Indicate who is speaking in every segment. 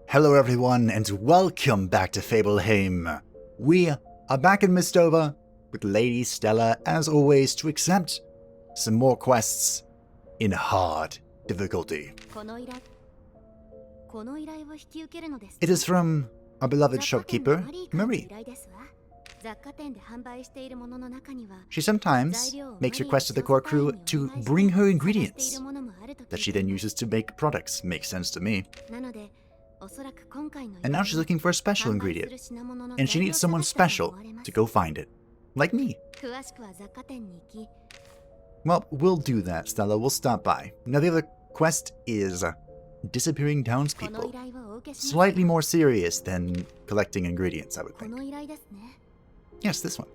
Speaker 1: Hello everyone, and welcome back to Fableheim. We are back in MISTOVER with Lady Stella, as always, to accept some more quests in hard difficulty. It is from our beloved shopkeeper, Marie. She sometimes makes requests to the core crew to bring her ingredients that she then uses to make products. Makes sense to me. And now she's looking for a special ingredient, and she needs someone special to go find it. Like me. Well, we'll do that, Stella. We'll stop by. Now the other quest is Disappearing Townspeople. Slightly more serious than collecting ingredients, I would think. Yes, this one.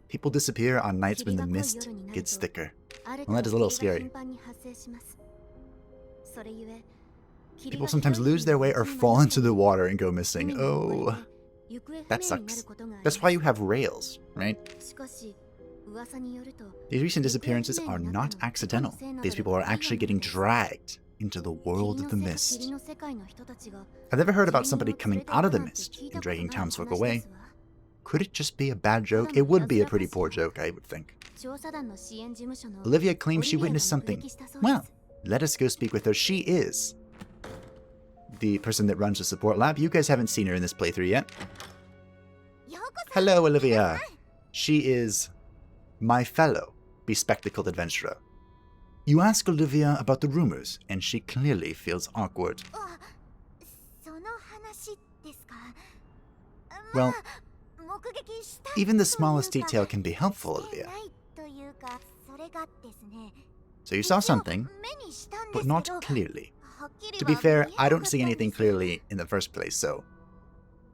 Speaker 1: People disappear on nights when the mist gets thicker. Well, that is a little scary. People sometimes lose their way or fall into the water and go missing. Oh, that sucks. That's why you have rails, right? These recent disappearances are not accidental. These people are actually getting dragged into the world of the mist. I've never heard about somebody coming out of the mist and dragging townsfolk away. Could it just be a bad joke? It would be a pretty poor joke, I would think. Olivia claims she witnessed something. Well, let us go speak with her. She is the person that runs the support lab. You guys haven't seen her in this playthrough yet. Hello, Olivia. She is my fellow bespectacled adventurer. You ask Olivia about the rumors, and she clearly feels awkward. Well, even the smallest detail can be helpful, Olivia. So you saw something, but not clearly. To be fair, I don't see anything clearly in the first place, so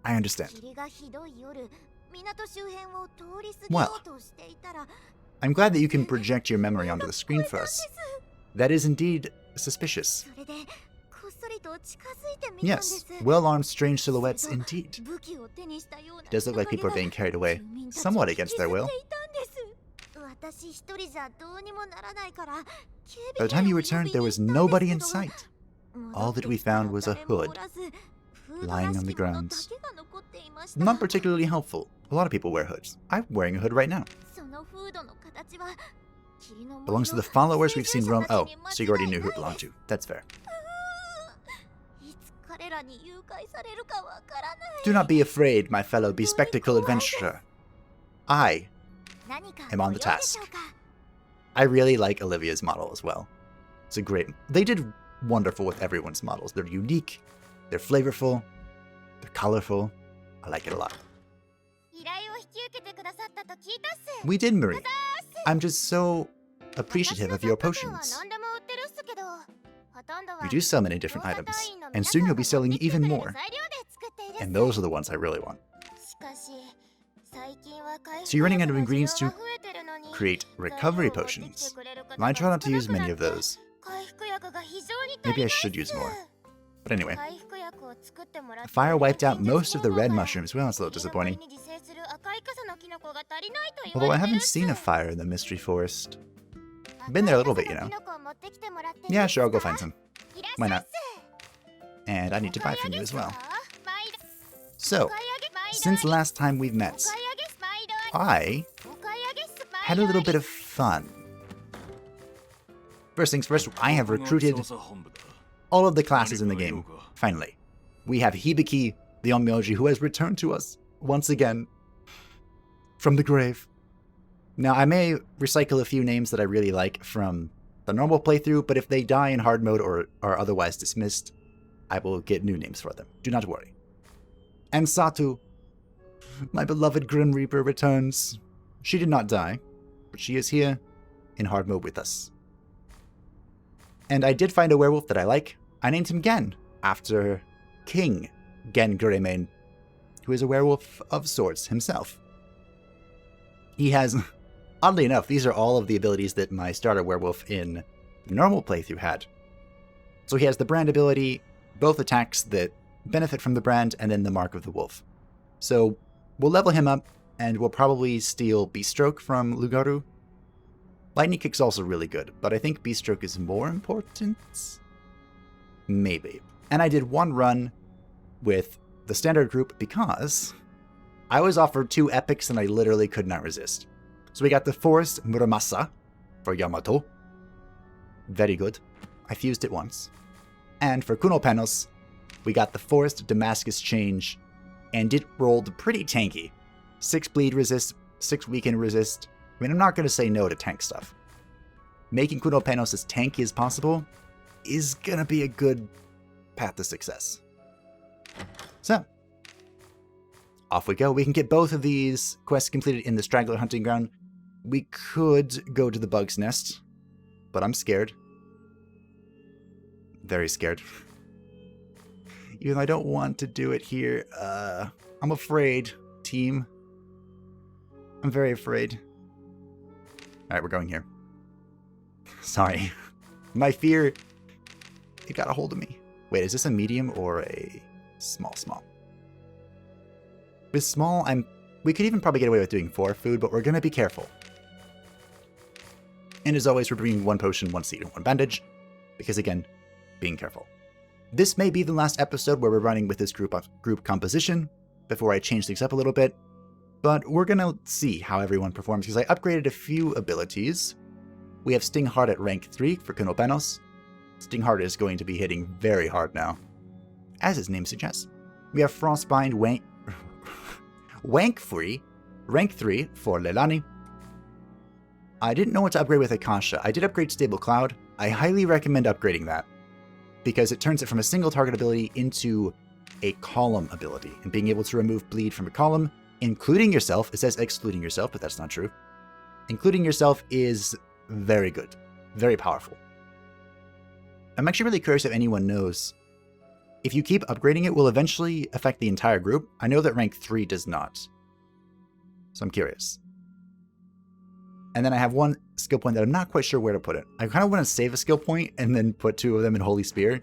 Speaker 1: I understand. Well, I'm glad that you can project your memory onto the screen for us. That is indeed suspicious. Yes, well-armed strange silhouettes indeed. It does look like people are being carried away, somewhat against their will. By the time you returned, there was nobody in sight. All that we found was a hood lying on the ground. Not particularly helpful. A lot of people wear hoods. I'm wearing a hood right now. Belongs to the followers we've seen roam. Oh, so you already knew who it belonged to. That's fair. Do not be afraid, my fellow bespectacled adventurer. I am on the task. I really like Olivia's model as well. It's a great... They did wonderful with everyone's models. They're unique, they're flavorful, they're colorful. I like it a lot. We did, Marie. I'm just so appreciative of your potions. You do sell many different items, and soon you'll be selling even more. And those are the ones I really want. So you're running out of ingredients to create recovery potions. I try not to use many of those. Maybe I should use more. But anyway. The fire wiped out most of the red mushrooms. Well, that's a little disappointing. Although I haven't seen a fire in the Mystery Forest. Been there a little bit, you know. Yeah, sure, I'll go find some. Why not? And I need to buy from you as well. So, since last time we've met, I had a little bit of fun. First things first, I have recruited all of the classes in the game, finally. We have Hibiki, the Onmyoji, who has returned to us, once again, from the grave. Now, I may recycle a few names that I really like from the normal playthrough, but if they die in hard mode or are otherwise dismissed, I will get new names for them. Do not worry. And Satu, my beloved Grim Reaper, returns. She did not die, but she is here in hard mode with us. And I did find a werewolf that I like. I named him Gen, after King Gen Guremane, who is a werewolf of sorts himself. He has, oddly enough, these are all of the abilities that my starter werewolf in normal playthrough had. So he has the brand ability, both attacks that benefit from the brand, and then the Mark of the Wolf. So we'll level him up, and we'll probably steal Beaststroke from Lugaru. Lightning Kick's also really good, but I think Beast Stroke is more important? Maybe. And I did one run with the standard group because I was offered 2 epics and I literally could not resist. So we got the Forest Muramasa for Yamato. Very good. I fused it once. And for Kuno Panos, we got the Forest Damascus Change, and it rolled pretty tanky. 6 bleed resist, 6 weaken resist. I mean, I'm not going to say no to tank stuff. Making Kuno Panos as tanky as possible is going to be a good path to success. So, off we go. We can get both of these quests completed in the Straggler Hunting Ground. We could go to the Bug's Nest, but I'm scared. Very scared. Even though I don't want to do it here. I'm afraid, team. I'm very afraid. Alright, we're going here. Sorry. My fear, it got a hold of me. Wait, is this a medium or a small? With small, we could even probably get away with doing 4 food, but we're going to be careful. And as always, we're bringing 1 potion, 1 seed, and 1 bandage. Because again, being careful. This may be the last episode where we're running with this group composition before I change things up a little bit. But we're going to see how everyone performs because I upgraded a few abilities. We have Sting Heart at rank 3 for Kuno Panos. Sting Heart is going to be hitting very hard now, as its name suggests. We have Frostbind Wank Free, rank 3 for Leilani. I didn't know what to upgrade with Akasha. I did upgrade Stable Cloud. I highly recommend upgrading that, because it turns it from a single target ability into a column ability, and being able to remove bleed from a column, including yourself. It says excluding yourself, but that's not true. Including yourself is very good, very powerful. I'm actually really curious if anyone knows. If you keep upgrading it, will eventually affect the entire group. I know that rank 3 does not. So I'm curious. And then I have 1 skill point that I'm not quite sure where to put it. I kind of want to save a skill point and then put 2 of them in Holy Spear,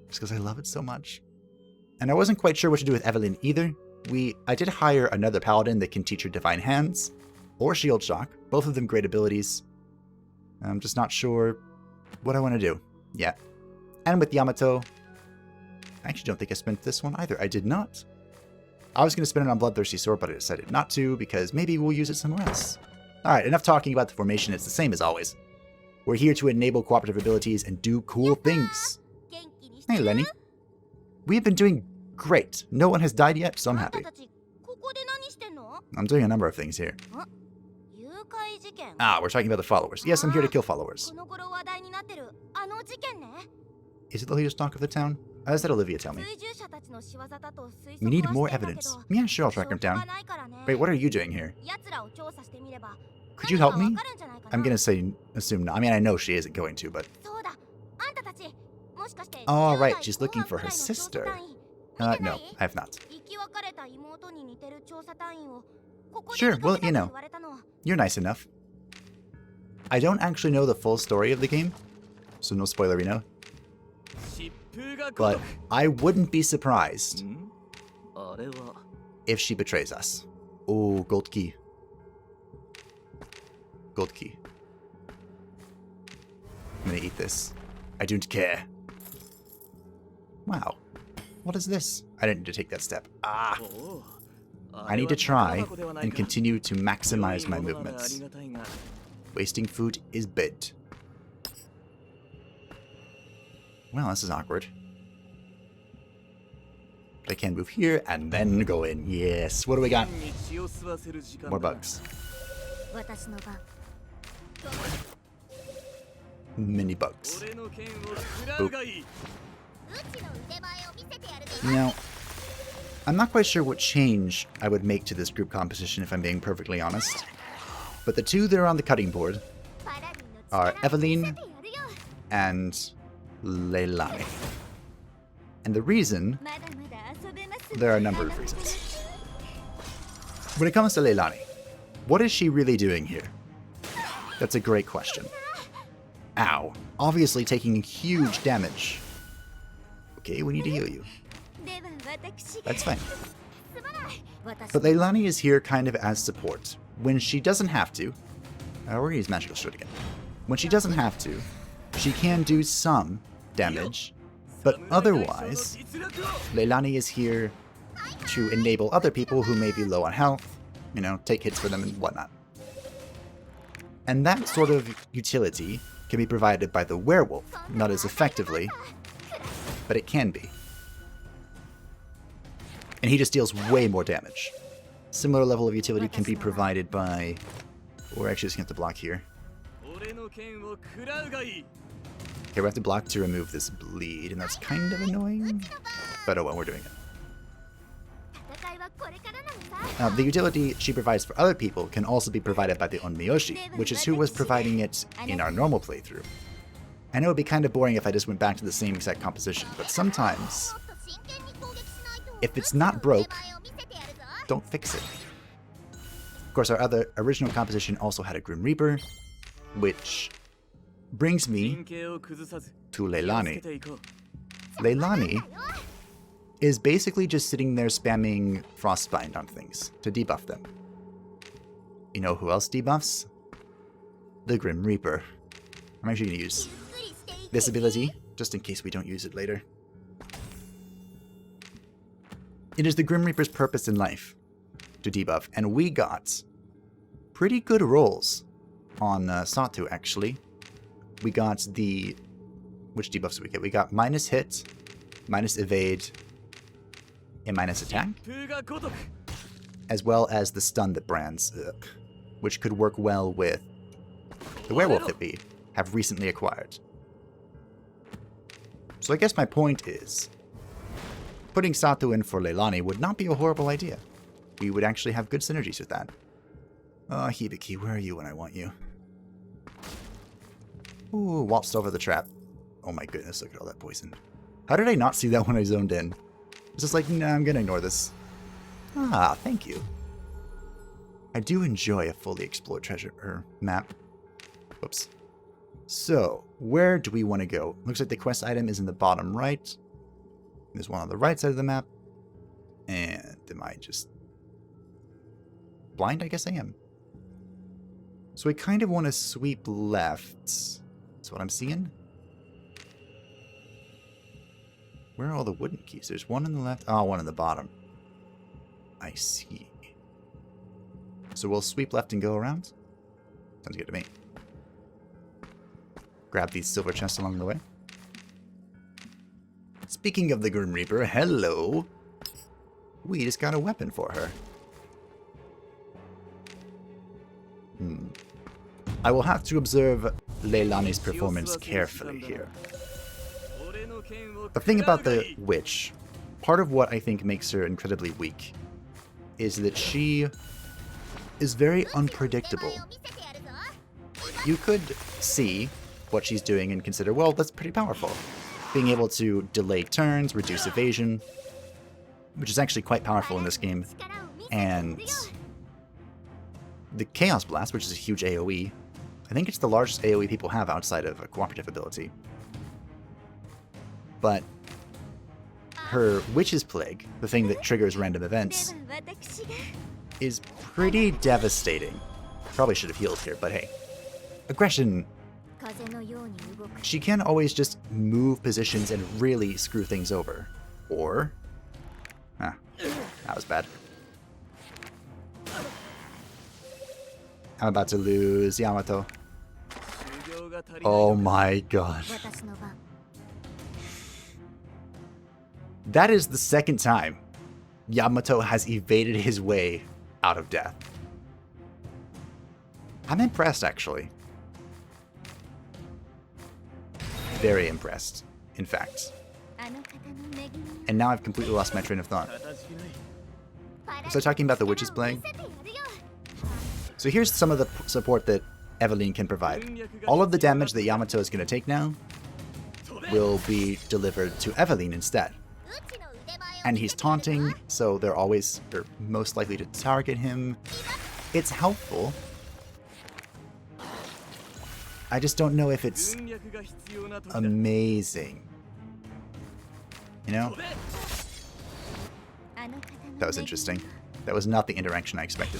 Speaker 1: just because I love it so much. And I wasn't quite sure what to do with Evelyn either. I did hire another paladin that can teach her Divine Hands or Shield Shock. Both of them great abilities. I'm just not sure what I want to do yet. And with Yamato, I actually don't think I spent this one either. I did not. I was going to spend it on Bloodthirsty Sword, but I decided not to because maybe we'll use it somewhere else. Alright, enough talking about the formation. It's the same as always. We're here to enable cooperative abilities and do cool things. Hey, Lenny. We've been doing great. No one has died yet, so I'm happy. I'm doing a number of things here. Ah, we're talking about the followers. Yes, I'm here to kill followers. Is it the latest talk of the town? How does that Olivia tell me? We need more evidence. Yeah, sure, I'll track him down. Wait, what are you doing here? Could you help me? I'm gonna assume no. I mean, I know she isn't going to, but... Oh, right, she's looking for her sister. No, I have not. Sure, well, you know. You're nice enough. I don't actually know the full story of the game, so no spoilerino. But I wouldn't be surprised if she betrays us. Oh, gold key. Gold key. I'm gonna eat this. I don't care. Wow. What is this? I didn't need to take that step. Ah! I need to try and continue to maximize my movements. Wasting food is bad. Well, this is awkward. But I can move here and then go in. Yes. What do we got? More bugs. Mini bugs. Boop. Now, I'm not quite sure what change I would make to this group composition if I'm being perfectly honest. But the 2 that are on the cutting board are Evelyn and Leilani. And the reason, there are a number of reasons. When it comes to Leilani, what is she really doing here? That's a great question. Ow. Obviously taking huge damage. Okay, we need to heal you. That's fine. But Leilani is here kind of as support. When she doesn't have to... we're going to use Magical Strut again. when she doesn't have to, she can do some damage, but otherwise, Leilani is here to enable other people who may be low on health, you know, take hits for them and whatnot. And that sort of utility can be provided by the werewolf, not as effectively, but it can be. And he just deals way more damage. Similar level of utility can be provided by... We're actually just going to have to block here. Okay, we have to block to remove this bleed, and that's kind of annoying. But oh well, we're doing it. The utility she provides for other people can also be provided by the Onmyoshi, which is who was providing it in our normal playthrough. I know it'd be kind of boring if I just went back to the same exact composition, but sometimes, if it's not broke, don't fix it. Of course, our other original composition also had a Grim Reaper, which brings me to Leilani. Leilani is basically just sitting there spamming Frostbind on things to debuff them. You know who else debuffs? The Grim Reaper. I'm actually going to use this ability, just in case we don't use it later. It is the Grim Reaper's purpose in life to debuff, and we got pretty good rolls on Satu, actually. We got the... Which debuffs did we get? We got minus hit, minus evade, and minus attack, as well as the stun that brands, which could work well with the werewolf that we have recently acquired. So I guess my point is, putting Satu in for Leilani would not be a horrible idea. We would actually have good synergies with that. Oh, Hibiki, where are you when I want you? Ooh, waltzed over the trap. Oh my goodness, look at all that poison. How did I not see that when I zoned in? It's just like, nah, I'm gonna ignore this. Ah, thank you. I do enjoy a fully explored treasure map. Whoops. So, where do we want to go? Looks like the quest item is in the bottom right. There's one on the right side of the map. And am I just blind? I guess I am. So we kind of want to sweep left. That's what I'm seeing. Where are all the wooden keys? There's one on the left. Oh, one on the bottom. I see. So we'll sweep left and go around? Sounds good to me. Grab these silver chests along the way. Speaking of the Grim Reaper, hello! We just got a weapon for her. I will have to observe Leilani's performance carefully here. The thing about the witch, part of what I think makes her incredibly weak, is that she is very unpredictable. You could see what she's doing and consider, well, that's pretty powerful. Being able to delay turns, reduce evasion, which is actually quite powerful in this game, and the Chaos Blast, which is a huge AoE. I think it's the largest AoE people have outside of a cooperative ability. But her Witch's Plague, the thing that triggers random events, is pretty devastating. Probably should have healed here, but hey. Aggression. She can always just move positions and really screw things over. Or... Ah, that was bad. I'm about to lose Yamato. Oh my god. That is the second time Yamato has evaded his way out of death. I'm impressed, actually. Very impressed, in fact. And now I've completely lost my train of thought. So talking about the Witch's Plague. So here's some of the support that Eveline can provide. All of the damage that Yamato is going to take now will be delivered to Eveline instead. And he's taunting, so they're always, or most likely to target him. It's helpful. I just don't know if it's amazing. You know? That was interesting. That was not the interaction I expected.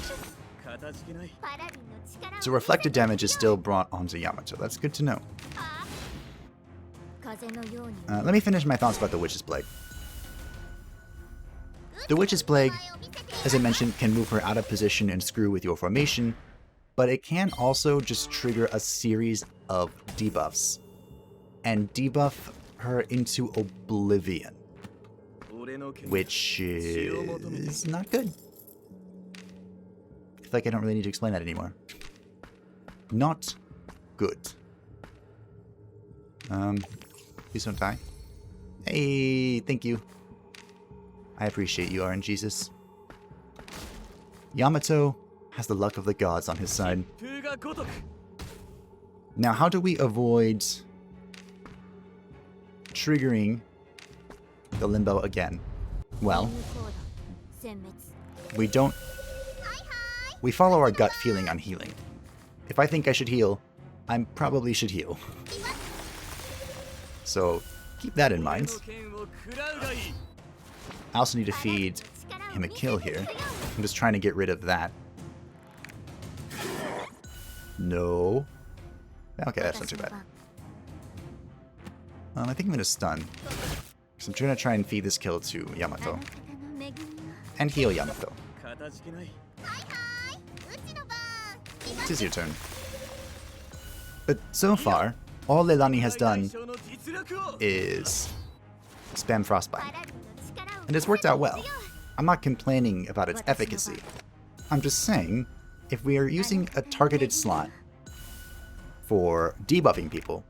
Speaker 1: So reflected damage is still brought onto Yamato. That's good to know. Let me finish my thoughts about the Witch's Plague. The Witch's Plague, as I mentioned, can move her out of position and screw with your formation, but it can also just trigger a series of debuffs and debuff her into oblivion, which is not good. I feel like I don't really need to explain that anymore. Not good. Please don't die. Hey, thank you. I appreciate you, RNGesus. Yamato has the luck of the gods on his side. Now, how do we avoid triggering the limbo again? Well, we don't... We follow our gut feeling on healing. If I think I should heal, I probably should heal. So, keep that in mind. I also need to feed him a kill here. I'm just trying to get rid of that. No. Okay, that's not too bad. I think I'm going to stun. So I'm trying to feed this kill to Yamato. And heal Yamato. It is your turn. But so far, all Leilani has done is spam Frostbite. And it's worked out well. I'm not complaining about its efficacy. I'm just saying, if we are using a targeted slot for debuffing people,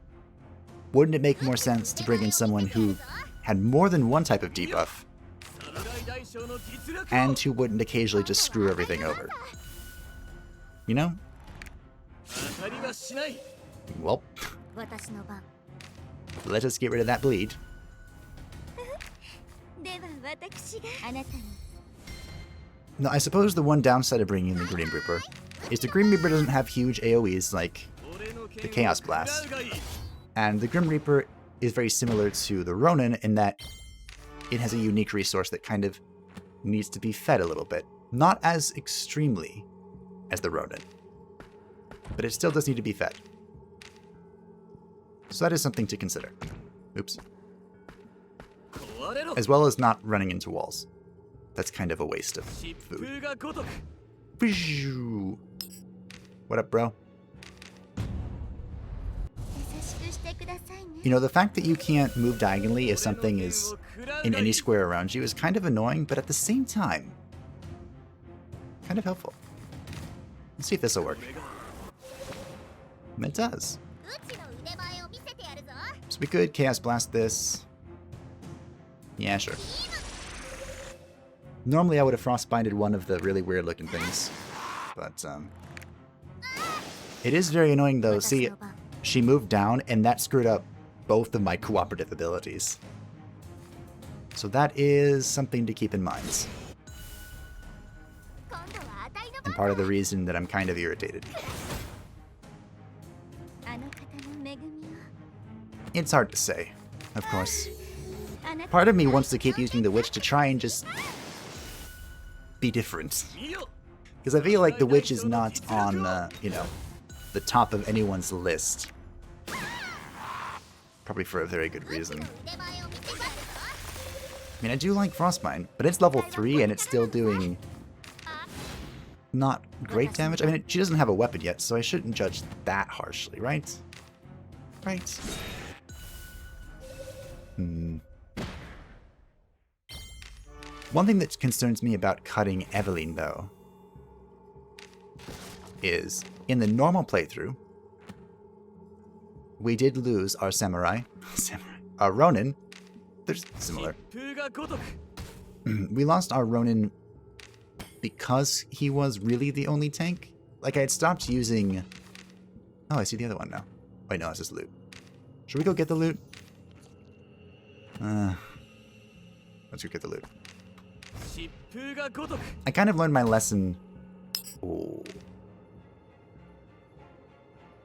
Speaker 1: wouldn't it make more sense to bring in someone who had more than one type of debuff and who wouldn't occasionally just screw everything over? You know? Well, let us get rid of that bleed. No, I suppose the one downside of bringing in the Grim Reaper is the Grim Reaper doesn't have huge AoEs like the Chaos Blast. And the Grim Reaper is very similar to the Ronin in that it has a unique resource that kind of needs to be fed a little bit. Not as extremely as the Ronin, but it still does need to be fed. So that is something to consider. Oops. As well as not running into walls. That's kind of a waste of food. What up, bro? You know, the fact that you can't move diagonally if something is in any square around you is kind of annoying, but at the same time, kind of helpful. Let's see if this will work. And it does. So we could Chaos Blast this. Yeah, sure. Normally I would have Frostbinded one of the really weird looking things. But, it is very annoying though. See, she moved down and that screwed up both of my cooperative abilities. So that is something to keep in mind. And part of the reason that I'm kind of irritated. It's hard to say, of course. Part of me wants to keep using the Witch to try and just be different. Because I feel like the Witch is not on, you know, the top of anyone's list. Probably for a very good reason. I mean, I do like Frostbite, but it's level 3 and it's still doing not great damage. I mean, she doesn't have a weapon yet, so I shouldn't judge that harshly, right? Right. One thing that concerns me about cutting Evelyn, though, is in the normal playthrough, we did lose our samurai. Our Ronin. They're similar. We lost our Ronin because he was really the only tank. Like, I had stopped using... Oh, I see the other one now. Wait, no, it's just loot. Should we go get the loot? Let's go get the loot. I kind of learned my lesson. Oh.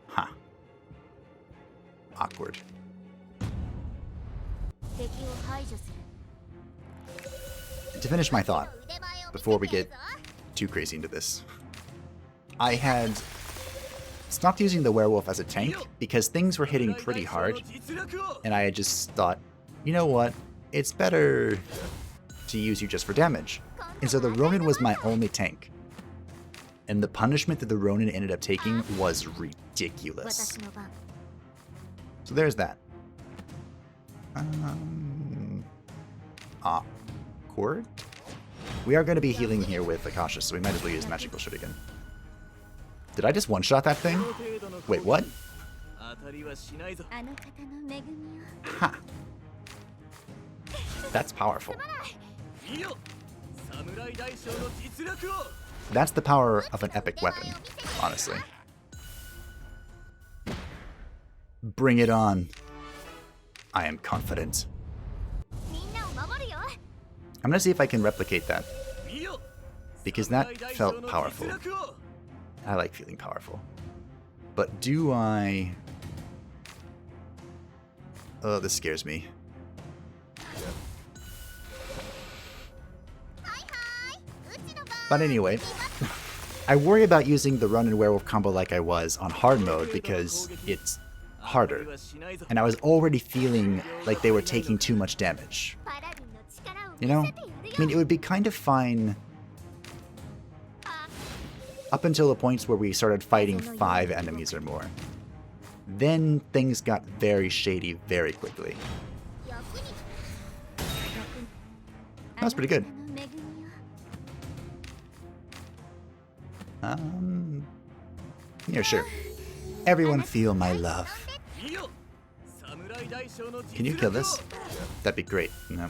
Speaker 1: Huh. Awkward. To finish my thought, before we get too crazy into this, I had stopped using the werewolf as a tank because things were hitting pretty hard, and I had just thought, you know what, it's better to use you just for damage. And so the Ronin was my only tank. And the punishment that the Ronin ended up taking was ridiculous. So there's that. Awkward? We are going to be healing here with Akasha, so we might as well use Magical Shuriken. Did I just one-shot that thing? Wait, what? Ha! That's powerful. That's the power of an epic weapon, honestly. Bring it on. I am confident. I'm gonna see if I can replicate that, because that felt powerful. I like feeling powerful. But do I... Oh, this scares me. But anyway, I worry about using the Ronin Werewolf combo like I was on hard mode because it's harder. And I was already feeling like they were taking too much damage. You know? I mean, it would be kind of fine up until the points where we started fighting 5 enemies or more. Then things got very shady very quickly. That was pretty good. Yeah, sure. Everyone feel my love. Can you kill this? That'd be great. No,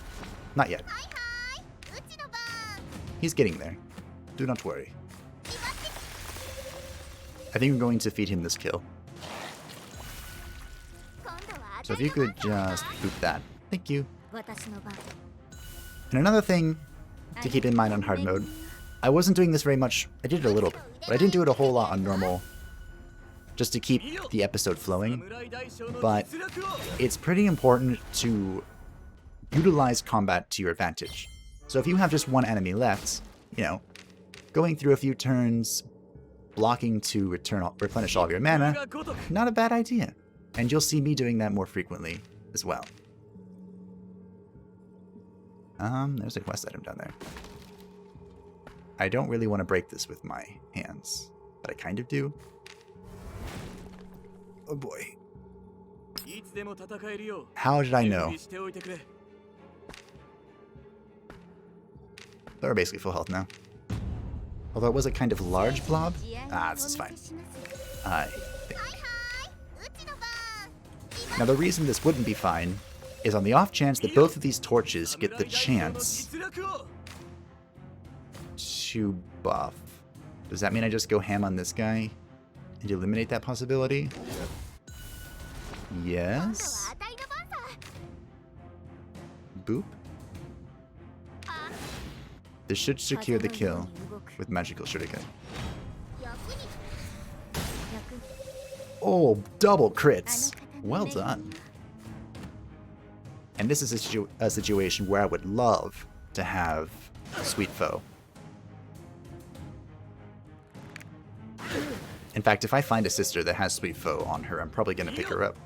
Speaker 1: not yet. He's getting there. Do not worry. I think we're going to feed him this kill. So if you could just boot that. Thank you. And another thing to keep in mind on hard mode, I wasn't doing this very much. I did it a little bit, but I didn't do it a whole lot on normal, just to keep the episode flowing. But it's pretty important to utilize combat to your advantage. So if you have just one enemy left, you know, going through a few turns, blocking to replenish all of your mana, not a bad idea. And you'll see me doing that more frequently as well. There's a quest item down there. I don't really want to break this with my hands, but I kind of do. Oh boy. How did I know? They're basically full health now. Although it was a kind of large blob. Ah, this is fine. I think. Now the reason this wouldn't be fine is on the off chance that both of these torches get the chance to buff. Does that mean I just go ham on this guy and eliminate that possibility? Yes. Boop. This should secure the kill with Magical Shuriken. Oh, double crits. Well done. And this is a situation where I would love to have Sweet Foe. In fact, if I find a sister that has Sweet Foe on her, I'm probably going to pick her up.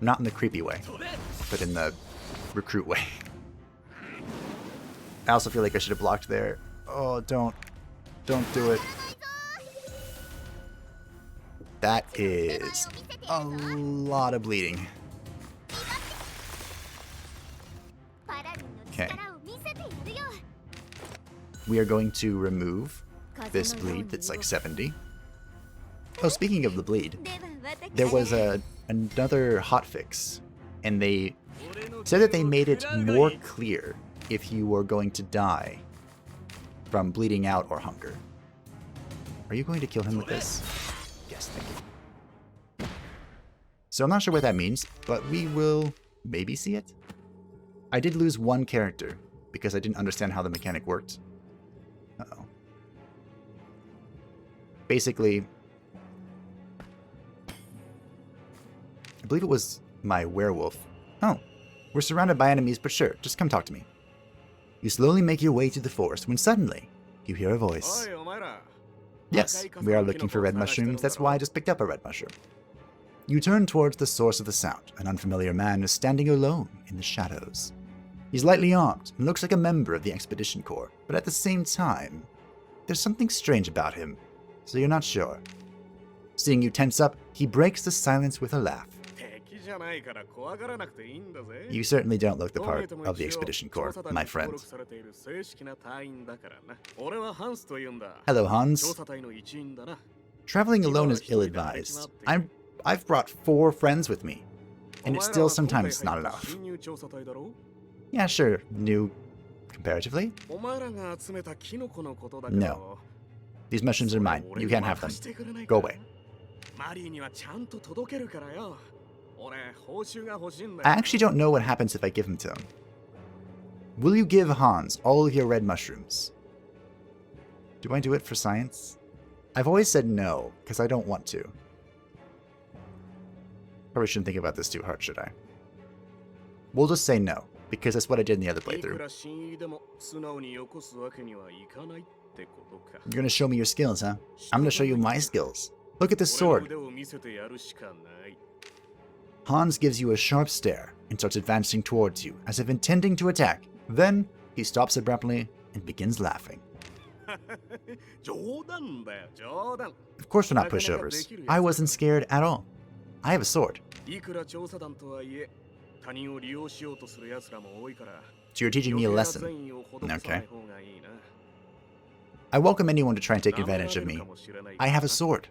Speaker 1: Not in the creepy way, but in the recruit way. I also feel like I should have blocked there. Oh, don't do it. That is a lot of bleeding. Okay. We are going to remove this bleed that's like 70. Oh, speaking of the bleed, there was another hotfix, and they said that they made it more clear if you were going to die from bleeding out or hunger. Are you going to kill him with this? Yes, thank you. So I'm not sure what that means, but we will maybe see it. I did lose one character because I didn't understand how the mechanic worked. Uh-oh. Basically, I believe it was my werewolf. Oh, we're surrounded by enemies, but sure, just come talk to me. You slowly make your way to the forest when suddenly you hear a voice. Yes, we are looking for red mushrooms. That's why I just picked up a red mushroom. You turn towards the source of the sound. An unfamiliar man is standing alone in the shadows. He's lightly armed and looks like a member of the Expedition Corps, but at the same time, there's something strange about him, so you're not sure. Seeing you tense up, he breaks the silence with a laugh. You certainly don't look the part of the Expedition Corps, my friend. Hello, Hans. Traveling alone is ill-advised. I've brought 4 friends with me, and it's still sometimes not enough. Yeah, sure. New comparatively? No. These mushrooms are mine. You can't have them. Go away. I actually don't know what happens if I give them to him. Will you give Hans all of your red mushrooms? Do I do it for science? I've always said no, because I don't want to. Probably shouldn't think about this too hard, should I? We'll just say no, because that's what I did in the other playthrough. You're gonna show me your skills, huh? I'm gonna show you my skills. Look at this sword. Hans gives you a sharp stare and starts advancing towards you, as if intending to attack. Then, he stops abruptly and begins laughing. Of course we're not pushovers. I wasn't scared at all. I have a sword. So you're teaching me a lesson. Okay. I welcome anyone to try and take advantage of me. I have a sword.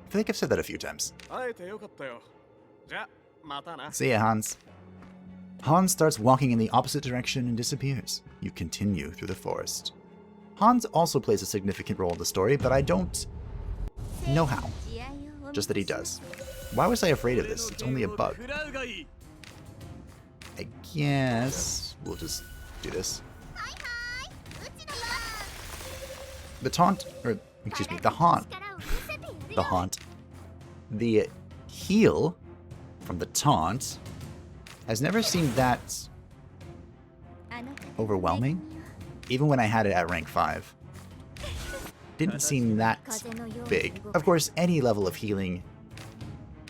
Speaker 1: I feel like I've said that a few times. See ya, Hans. Hans starts walking in the opposite direction and disappears. You continue through the forest. Hans also plays a significant role in the story, but I don't know how. Just that he does. Why was I afraid of this? It's only a bug. I guess we'll just do this. The taunt, or excuse me, the haunt. The haunt. The heal from the taunt has never seemed that overwhelming. Even when I had it at rank 5. Didn't seem that big. Of course, any level of healing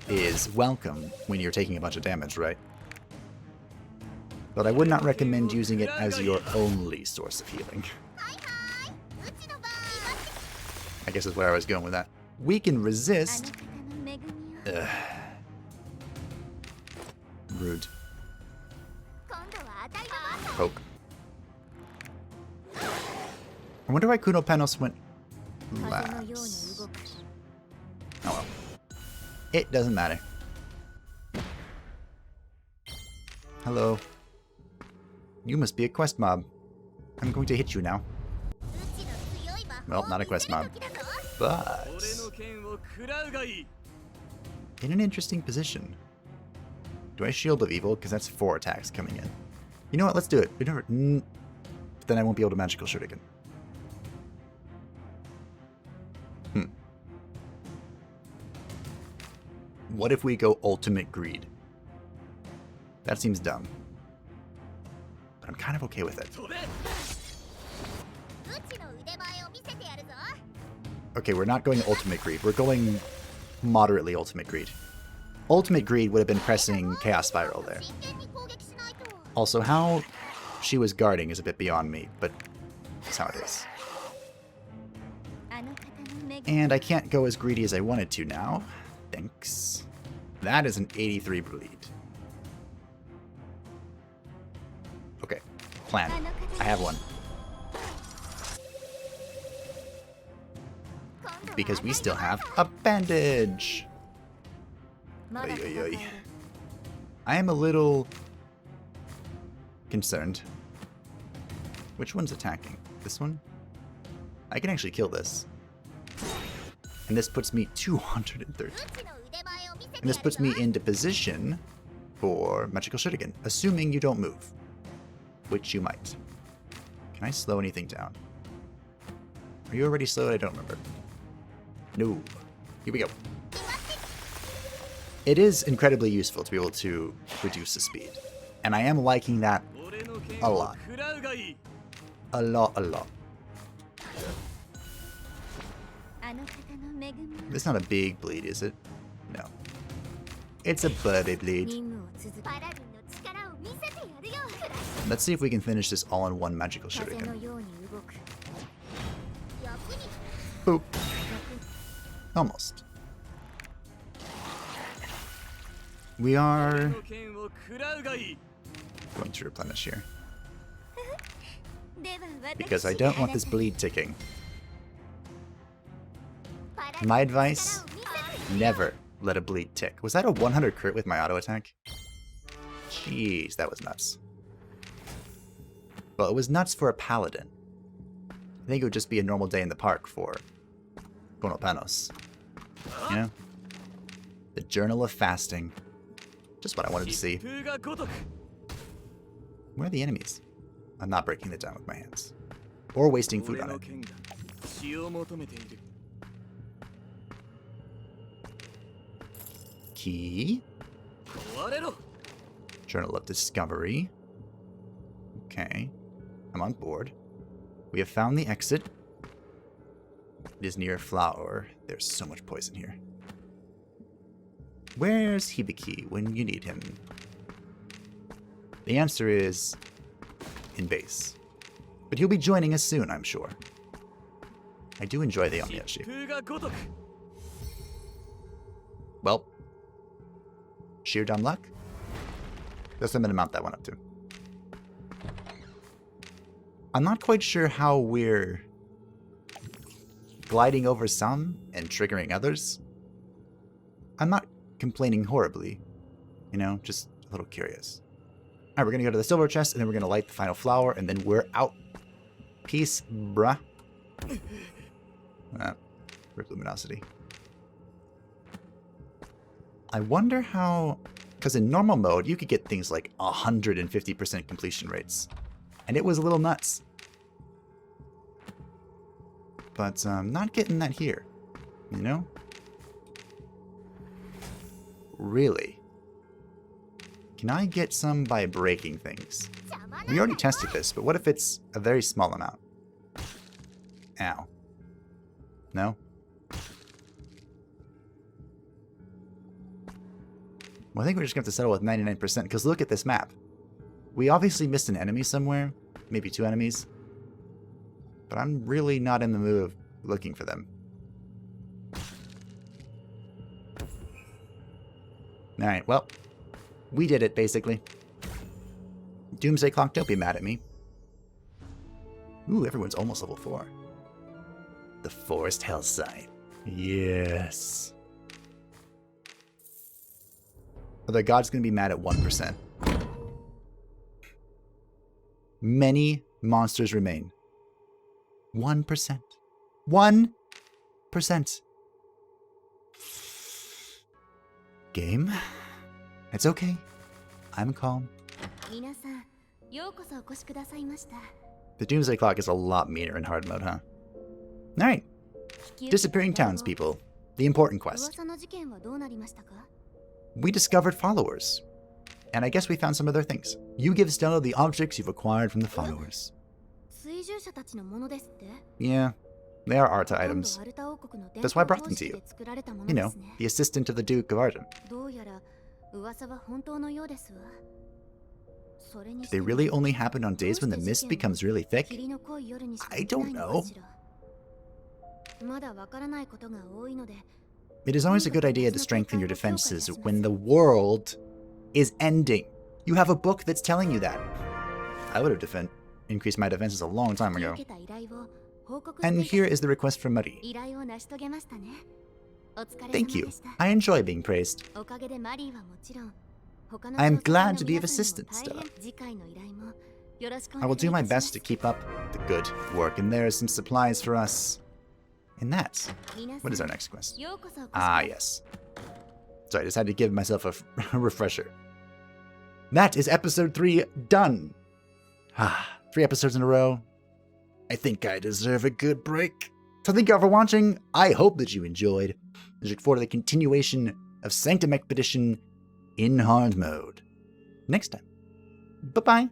Speaker 1: is welcome when you're taking a bunch of damage, right? But I would not recommend using it as your only source of healing. I guess is where I was going with that. Weaken resist. Ugh. Rude. Poke. I wonder why Kuno Panos went last. Oh well. It doesn't matter. Hello. You must be a quest mob. I'm going to hit you now. Well, not a quest mob. But in an interesting position. Do I Shield of Evil? Because that's 4 attacks coming in. You know what? Let's do it. We never. Then I won't be able to magical shuriken. What if we go Ultimate Greed? That seems dumb. But I'm kind of okay with it. Okay, we're not going Ultimate Greed. We're going moderately Ultimate Greed. Ultimate Greed would have been pressing Chaos Spiral there. Also, how she was guarding is a bit beyond me, but that's how it is. And I can't go as greedy as I wanted to now. Thanks. That is an 83 bleed. Okay, plan. I have one. Because we still have a bandage. Oy, oy, oy. I am a little concerned. Which one's attacking? This one? I can actually kill this. And this puts me 230. And this puts me into position for Magical Shuriken, assuming you don't move. Which you might. Can I slow anything down? Are you already slowed? I don't remember. No. Here we go. It is incredibly useful to be able to reduce the speed. And I am liking that a lot. A lot, a lot. It's not a big bleed, is it? No. It's a buddy bleed. Let's see if we can finish this all in one magical shuriken. Boop. Almost. We are going to replenish here. Because I don't want this bleed ticking. My advice, never let a bleed tick. Was that a 100 crit with my auto attack? Jeez, that was nuts. Well, it was nuts for a paladin. I think it would just be a normal day in the park for Konopanos. You know? The Journal of Fasting. Just what I wanted to see. Where are the enemies? I'm not breaking it down with my hands. Or wasting food on it. Key. Journal of Discovery. Okay. I'm on board. We have found the exit. It is near a flower. There's so much poison here. Where's Hibiki when you need him? The answer is in base. But he'll be joining us soon, I'm sure. I do enjoy the Onmyoji. Well, sheer dumb luck. That's the amount that went up to. I'm not quite sure how we're gliding over some and triggering others. I'm not complaining horribly. You know, just a little curious. Alright, we're gonna go to the silver chest, and then we're gonna light the final flower, and then we're out. Peace, bruh. Rip luminosity. I wonder how... Because in normal mode, you could get things like 150% completion rates. And it was a little nuts. But not getting that here. You know? Really? Can I get some by breaking things? We already tested this, but what if it's a very small amount? Ow. No? Well, I think we're just going to have to settle with 99%, because look at this map. We obviously missed an enemy somewhere. Maybe 2 enemies. But I'm really not in the mood of looking for them. Alright, well. We did it, basically. Doomsday Clock, don't be mad at me. Ooh, everyone's almost level 4. The Forest Hell Sign. Yes. The god's gonna be mad at 1%. Many monsters remain. 1%. 1%. Game? It's okay. I'm calm. The Doomsday Clock is a lot meaner in hard mode, huh? Alright. Disappearing Townspeople. The important quest. We discovered followers. And I guess we found some other things. You give Stella the objects you've acquired from the followers. Yeah, they are Arta items. That's why I brought them to you. You know, the assistant of the Duke of Arta. Do they really only happen on days when the mist becomes really thick? I don't know. It is always a good idea to strengthen your defenses when the world is ending. You have a book that's telling you that. I would have increased my defenses a long time ago. And here is the request from Mari. Thank you. I enjoy being praised. I am glad to be of assistance, Stella. I will do my best to keep up the good work, and there are some supplies for us. And that's... What is our next quest? Ah, yes. Sorry, I just had to give myself a refresher. That is episode 3 done. 3 episodes in a row. I think I deserve a good break. So thank you all for watching. I hope that you enjoyed. I look forward to the continuation of Sanctum Expedition in hard mode next time. Bye-bye.